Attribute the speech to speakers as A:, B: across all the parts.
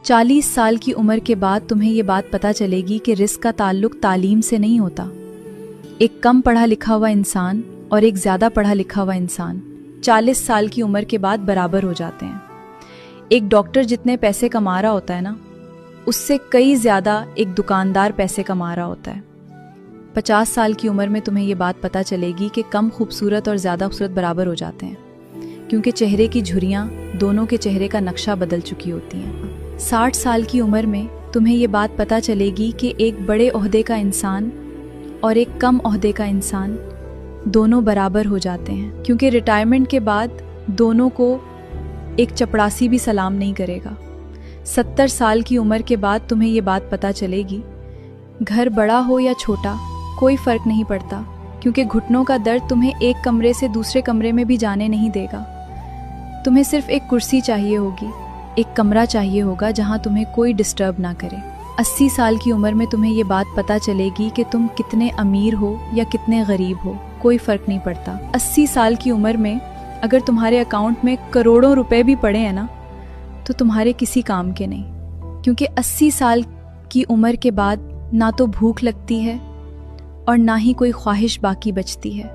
A: 40 साल की उम्र के बाद तुम्हें ये बात पता चलेगी कि रिस्क का ताल्लुक तालीम से नहीं होता। एक कम पढ़ा लिखा हुआ इंसान और एक ज़्यादा पढ़ा लिखा हुआ इंसान 40 साल की उम्र के बाद बराबर हो जाते हैं। एक डॉक्टर जितने पैसे कमा रहा होता है ना, उससे कई ज़्यादा एक दुकानदार पैसे कमा रहा होता है। 50 साल की उम्र में तुम्हें ये बात पता चलेगी कि कम खूबसूरत और ज़्यादा खूबसूरत बराबर हो जाते हैं, क्योंकि चेहरे की झुर्रियाँ दोनों के चेहरे का नक्शा बदल चुकी होती हैं। 60 साल की उम्र में तुम्हें ये बात पता चलेगी कि एक बड़े ओहदे का इंसान और एक कम ओहदे का इंसान दोनों बराबर हो जाते हैं, क्योंकि रिटायरमेंट के बाद दोनों को एक चपड़ासी भी सलाम नहीं करेगा। 70 साल की उम्र के बाद तुम्हें ये बात पता चलेगी, घर बड़ा हो या छोटा कोई फ़र्क नहीं पड़ता, क्योंकि घुटनों का दर्द तुम्हें एक कमरे से दूसरे कमरे में भी जाने नहीं देगा। तुम्हें सिर्फ एक कुर्सी चाहिए होगी, एक कमरा चाहिए होगा जहां तुम्हें कोई डिस्टर्ब ना करे। 80 साल की उम्र में तुम्हें ये बात पता चलेगी कि तुम कितने अमीर हो या कितने गरीब हो, कोई फ़र्क नहीं पड़ता। 80 साल की उम्र में अगर तुम्हारे अकाउंट में करोड़ों रुपए भी पड़े हैं ना, तो तुम्हारे किसी काम के नहीं, क्योंकि 80 साल की उम्र के बाद ना तो भूख लगती है और ना ही कोई ख्वाहिश बाकी बचती है।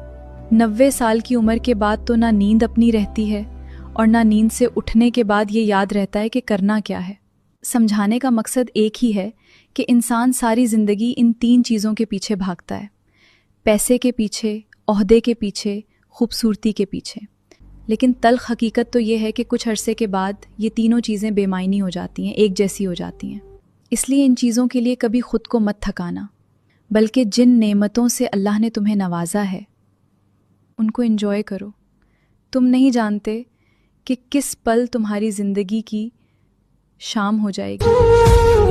A: 90 साल की उम्र के बाद तो ना नींद अपनी रहती है और ना नींद से उठने के बाद ये याद रहता है कि करना क्या है। समझाने का मकसद एक ही है कि इंसान सारी ज़िंदगी इन 3 चीज़ों के पीछे भागता है, पैसे के पीछे, ओहदे के पीछे, खूबसूरती के पीछे। लेकिन तल्ख हकीकत तो ये है कि कुछ अरसे के बाद ये तीनों चीज़ें बेमायनी हो जाती हैं, एक जैसी हो जाती हैं। इसलिए इन चीज़ों के लिए कभी खुद को मत थकाना, बल्कि जिन नेमतों से अल्लाह ने तुम्हें नवाजा है उनको एंजॉय करो। तुम नहीं जानते कि किस पल तुम्हारी ज़िंदगी की शाम हो जाएगी।